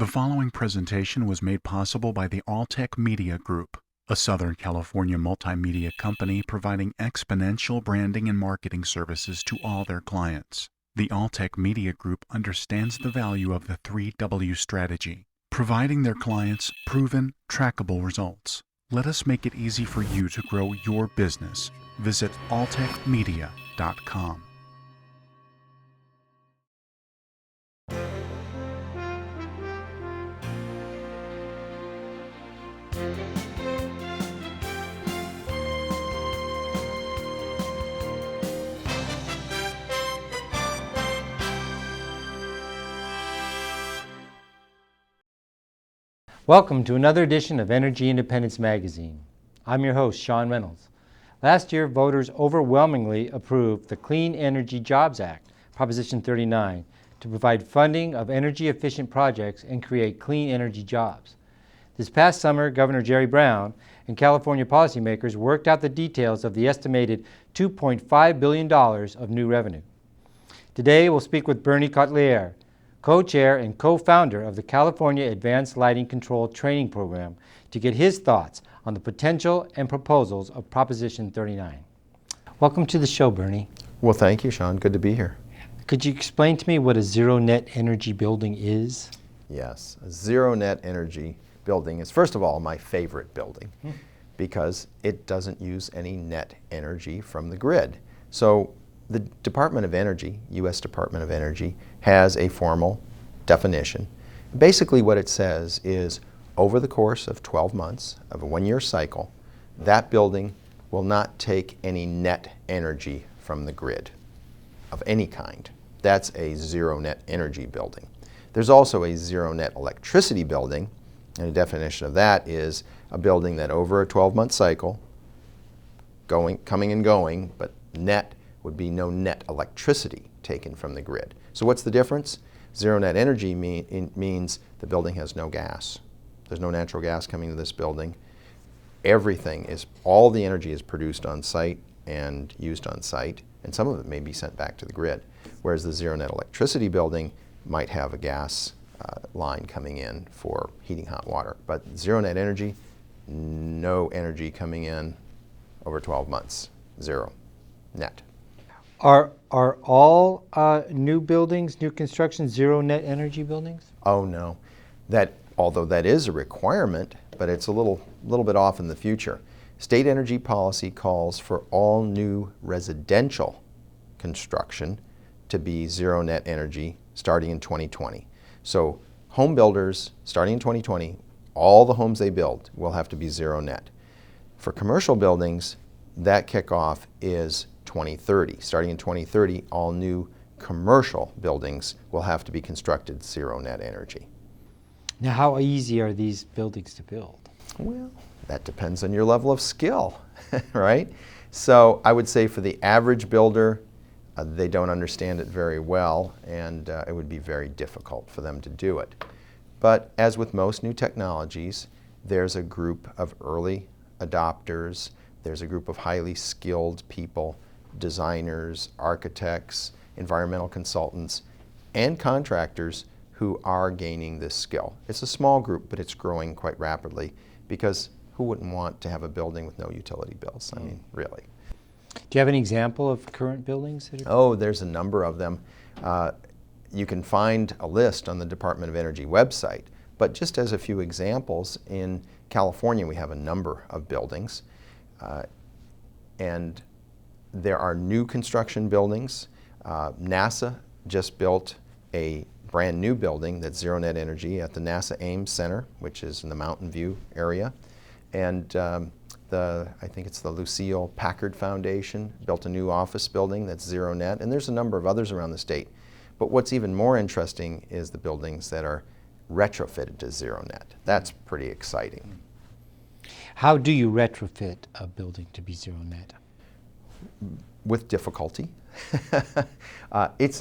The following presentation was made possible by the Alltech Media Group, a Southern California multimedia company providing exponential branding and marketing services to all their clients. The Alltech Media Group understands the value of the 3W strategy, providing their clients proven, trackable results. Let us make it easy for you to grow your business. Visit alltechmedia.com. Welcome to another edition of Energy Independence Magazine. I'm your host, Sean Reynolds. Last year, voters overwhelmingly approved the Clean Energy Jobs Act, Proposition 39, to provide funding of energy-efficient projects and create clean energy jobs. This past summer, Governor Jerry Brown and California policymakers worked out the details of the estimated $2.5 billion of new revenue. Today, we'll speak with Bernie Kotlier, co-chair and co-founder of the California Advanced Lighting Control Training Program, to get his thoughts on the potential and proposals of Proposition 39. Welcome to the show, Bernie. Well, thank you, Sean. Good to be here. Could you explain to me what a zero net energy building is? Yes, a zero net energy building is, first of all, my favorite building because it doesn't use any net energy from the grid. So the Department of Energy, U.S. Department of Energy, has a formal definition. Basically what it says is over the course of 12 months of a one-year cycle, that building will not take any net energy from the grid of any kind. That's a zero net energy building. There's also a zero net electricity building, and the definition of that is a building that over a 12-month cycle, coming and going, but net would be no net electricity taken from the grid. So what's the difference? Zero net energy means the building has no gas. There's no natural gas coming to this building. All the energy is produced on site and used on site, and some of it may be sent back to the grid. Whereas the zero net electricity building might have a gas line coming in for heating hot water. But zero net energy, no energy coming in over 12 months, zero net. Are all new buildings, new construction, zero net energy buildings? Oh no, although that is a requirement, but it's a little bit off in the future. State energy policy calls for all new residential construction to be zero net energy starting in 2020. So home builders, starting in 2020, all the homes they build will have to be zero net. For commercial buildings, that kickoff is 2030. Starting in 2030, all new commercial buildings will have to be constructed zero net energy. Now, how easy are these buildings to build? Well, that depends on your level of skill, right? So I would say for the average builder, they don't understand it very well, and it would be very difficult for them to do it. But as with most new technologies, there's a group of early adopters, there's a group of highly skilled people, designers, architects, environmental consultants, and contractors who are gaining this skill. It's a small group, but it's growing quite rapidly because who wouldn't want to have a building with no utility bills? I mean, really. Do you have an example of current buildings? Oh, there's a number of them. You can find a list on the Department of Energy website, but just as a few examples, in California we have a number of buildings, and there are new construction buildings. NASA just built a brand new building that's zero net energy at the NASA Ames Center, which is in the Mountain View area. And I think it's the Lucille Packard Foundation built a new office building that's zero net, and there's a number of others around the state. But what's even more interesting is the buildings that are retrofitted to zero net. That's pretty exciting. How do you retrofit a building to be zero net? With difficulty.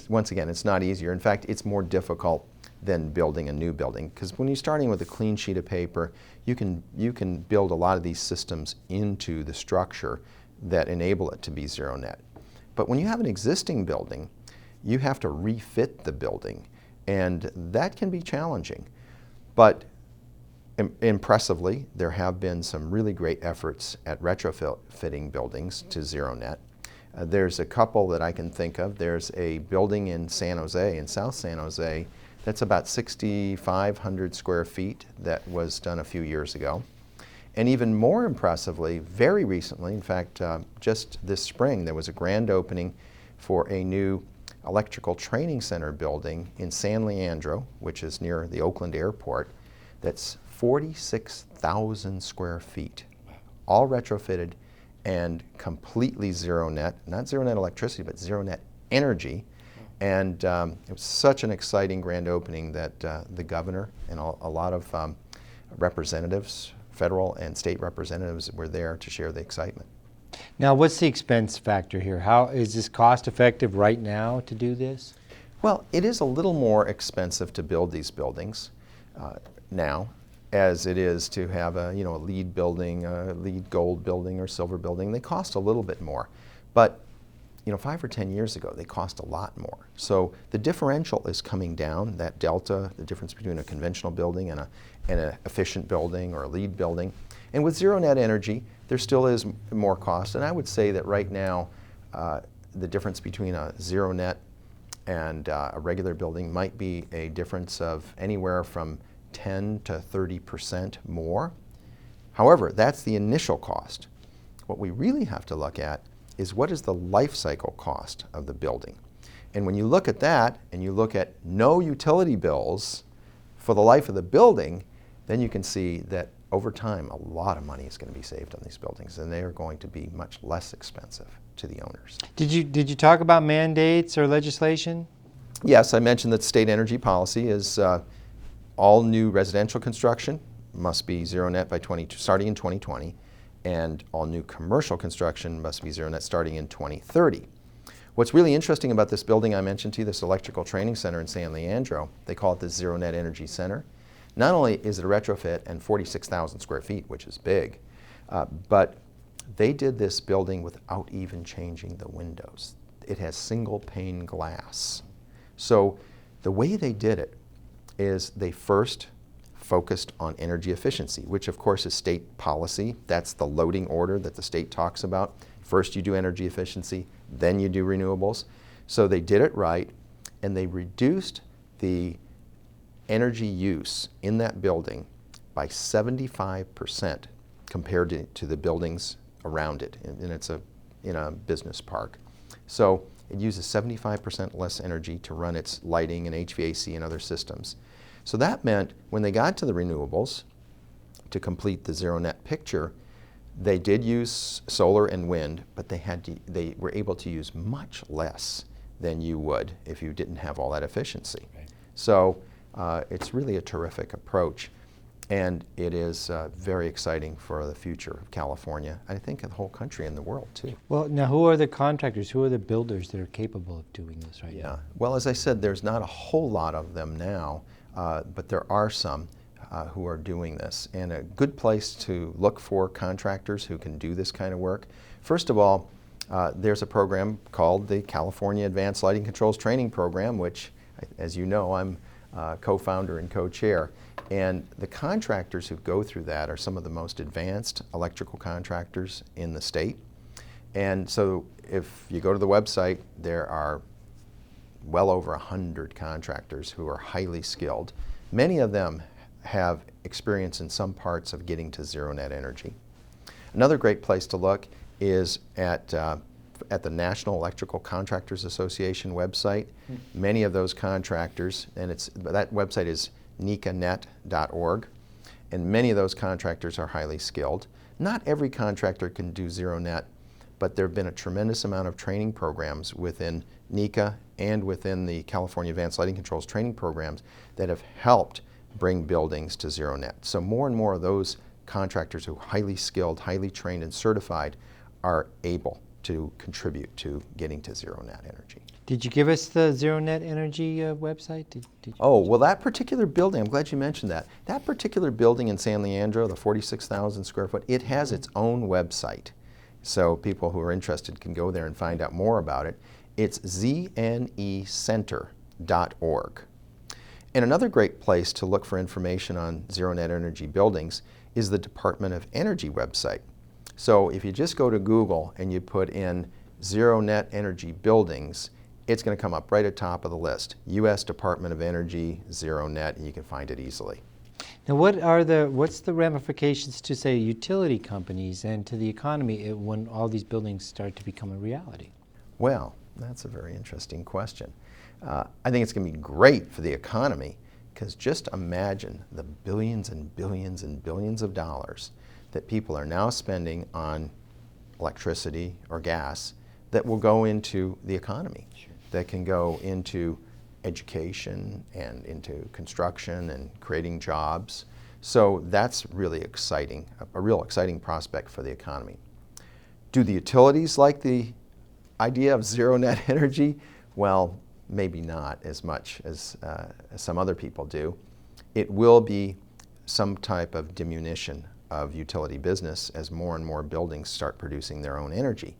Once again, it's not easier. In fact, it's more difficult than building a new building, because when you're starting with a clean sheet of paper, you can build a lot of these systems into the structure that enable it to be zero net. But when you have an existing building, you have to refit the building, and that can be challenging. But impressively, there have been some really great efforts at retrofitting buildings to zero net. There's a couple that I can think of. There's a building in San Jose, in South San Jose, that's about 6,500 square feet that was done a few years ago. And even more impressively, very recently, in fact, just this spring, there was a grand opening for a new electrical training center building in San Leandro, which is near the Oakland airport, that's 46,000 square feet, all retrofitted and completely zero net, not zero net electricity, but zero net energy. And it was such an exciting grand opening that the governor and a lot of representatives, federal and state representatives, were there to share the excitement. Now, what's the expense factor here? How is this cost effective right now to do this? Well, it is a little more expensive to build these buildings now, as it is to have a LEED building, a LEED gold building or silver building. They cost a little bit more, but 5 or 10 years ago they cost a lot more. So the differential is coming down. That delta, the difference between a conventional building and an efficient building or a LEED building. And with zero net energy, there still is more cost. And I would say that right now, the difference between a zero net and a regular building might be a difference of anywhere from 10 to 30% more. However, that's the initial cost. What we really have to look at is what is the life cycle cost of the building. And when you look at that and you look at no utility bills for the life of the building, then you can see that over time a lot of money is going to be saved on these buildings, and they are going to be much less expensive to the owners. Did you talk about mandates or legislation? Yes, I mentioned that state energy policy is all new residential construction must be zero net by starting in 2020, and all new commercial construction must be zero net starting in 2030. What's really interesting about this building I mentioned to you, this electrical training center in San Leandro, they call it the Zero Net Energy Center. Not only is it a retrofit and 46,000 square feet, which is big, but they did this building without even changing the windows. It has single pane glass. So the way they did it is they first focused on energy efficiency, which of course is state policy. That's the loading order that the state talks about. First you do energy efficiency, then you do renewables. So they did it right, and they reduced the energy use in that building by 75% compared to the buildings around it, and it's in a business park. So it uses 75% less energy to run its lighting and HVAC and other systems. So that meant when they got to the renewables, to complete the zero net picture, they did use solar and wind, but they were able to use much less than you would if you didn't have all that efficiency. Right. So it's really a terrific approach, and it is very exciting for the future of California, I think the whole country and the world too. Well, now who are the contractors, who are the builders that are capable of doing this right now? Well, as I said, there's not a whole lot of them now, but there are some who are doing this. And a good place to look for contractors who can do this kind of work. First of all, there's a program called the California Advanced Lighting Controls Training Program, which, as you know, I'm co-founder and co-chair. And the contractors who go through that are some of the most advanced electrical contractors in the state. And so if you go to the website, there are well over 100 contractors who are highly skilled. Many of them have experience in some parts of getting to zero net energy. Another great place to look is at the National Electrical Contractors Association website. Many of those contractors, and that website is nicanet.org, and many of those contractors are highly skilled. Not every contractor can do zero net, but there have been a tremendous amount of training programs within NECA and within the California Advanced Lighting Controls training programs that have helped bring buildings to zero net. So more and more of those contractors who are highly skilled, highly trained and certified are able to contribute to getting to zero net energy. Did you give us the Zero Net Energy website? Oh, well, that particular building, I'm glad you mentioned that. That particular building in San Leandro, the 46,000 square foot, it has its own website. So people who are interested can go there and find out more about it. It's znecenter.org. And another great place to look for information on zero net energy buildings is the Department of Energy website. So if you just go to Google and you put in zero net energy buildings, it's going to come up right at the top of the list. U.S. Department of Energy, zero net, and you can find it easily. Now, what's the ramifications to, say, utility companies and to the economy when all these buildings start to become a reality? Well, that's a very interesting question. I think it's going to be great for the economy, because just imagine the billions and billions and billions of dollars that people are now spending on electricity or gas that will go into the economy, that can go into education and into construction and creating jobs. So that's really exciting, a real exciting prospect for the economy. Do the utilities like the idea of zero net energy? Well, maybe not as much as some other people do. It will be some type of diminution of utility business as more and more buildings start producing their own energy.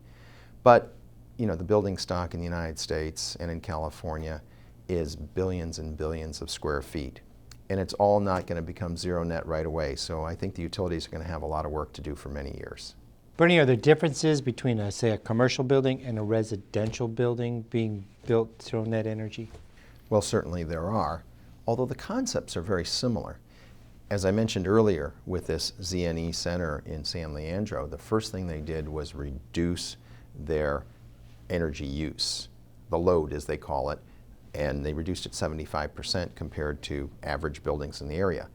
But you know, the building stock in the United States and in California is billions and billions of square feet. And it's all not going to become zero net right away. So I think the utilities are going to have a lot of work to do for many years. Bernie, are there differences between, say, a commercial building and a residential building being built zero net energy? Well, certainly there are, although the concepts are very similar. As I mentioned earlier, with this ZNE Center in San Leandro, the first thing they did was reduce their energy use, the load as they call it, and they reduced it 75% compared to average buildings in the area.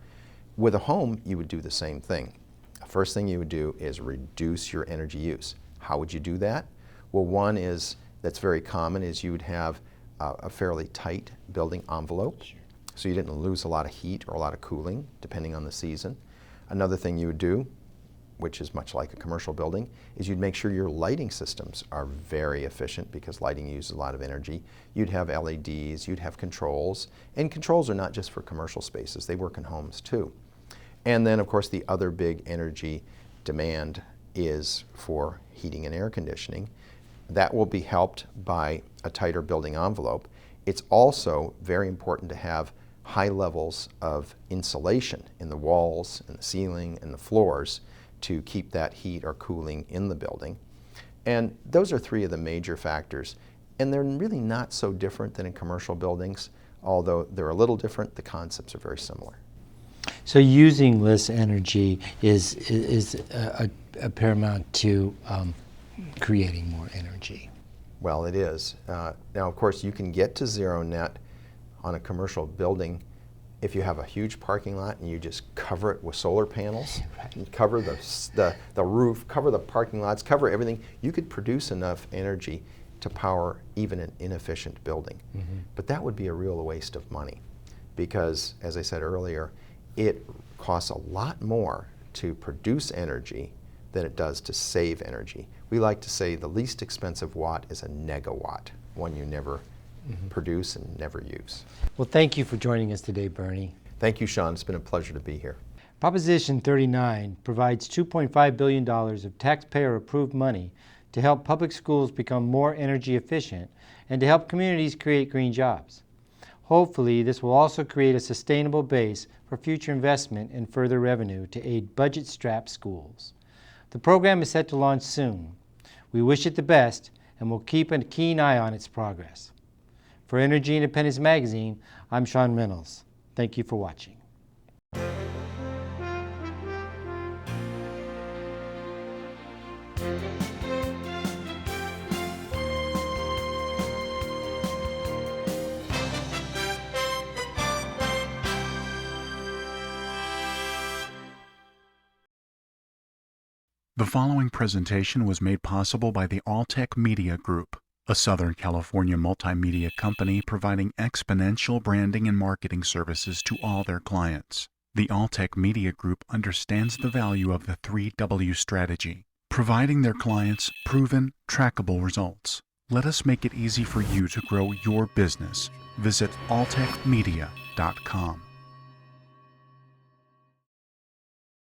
With a home, you would do the same thing. The first thing you would do is reduce your energy use. How would you do that? Well, one is, that's very common, is you would have a fairly tight building envelope. Sure. So you didn't lose a lot of heat or a lot of cooling, depending on the season. Another thing you would do, which is much like a commercial building, is you'd make sure your lighting systems are very efficient, because lighting uses a lot of energy. You'd have LEDs, you'd have controls, and controls are not just for commercial spaces, they work in homes too. And then of course the other big energy demand is for heating and air conditioning. That will be helped by a tighter building envelope. It's also very important to have high levels of insulation in the walls and the ceiling and the floors to keep that heat or cooling in the building. And those are three of the major factors. And they're really not so different than in commercial buildings. Although they're a little different, the concepts are very similar. So using less energy is a paramount to creating more energy. Well, it is. Now, of course, you can get to zero net on a commercial building if you have a huge parking lot and you just cover it with solar panels. Right. You cover the roof, cover the parking lots, cover everything. You could produce enough energy to power even an inefficient building. Mm-hmm. But that would be a real waste of money, because, as I said earlier, it costs a lot more to produce energy than it does to save energy. We like to say the least expensive watt is a negawatt, one you never produce and never use. Well, thank you for joining us today, Bernie. Thank you, Sean. It's been a pleasure to be here. Proposition 39 provides $2.5 billion of taxpayer-approved money to help public schools become more energy efficient and to help communities create green jobs. Hopefully, this will also create a sustainable base for future investment and further revenue to aid budget-strapped schools. The program is set to launch soon. We wish it the best, and we'll keep a keen eye on its progress. For Energy Independence Magazine, I'm Sean Reynolds. Thank you for watching. The following presentation was made possible by the Alltech Media Group, a Southern California multimedia company providing exponential branding and marketing services to all their clients. The Alltech Media Group understands the value of the 3W strategy, providing their clients proven, trackable results. Let us make it easy for you to grow your business. Visit alltechmedia.com.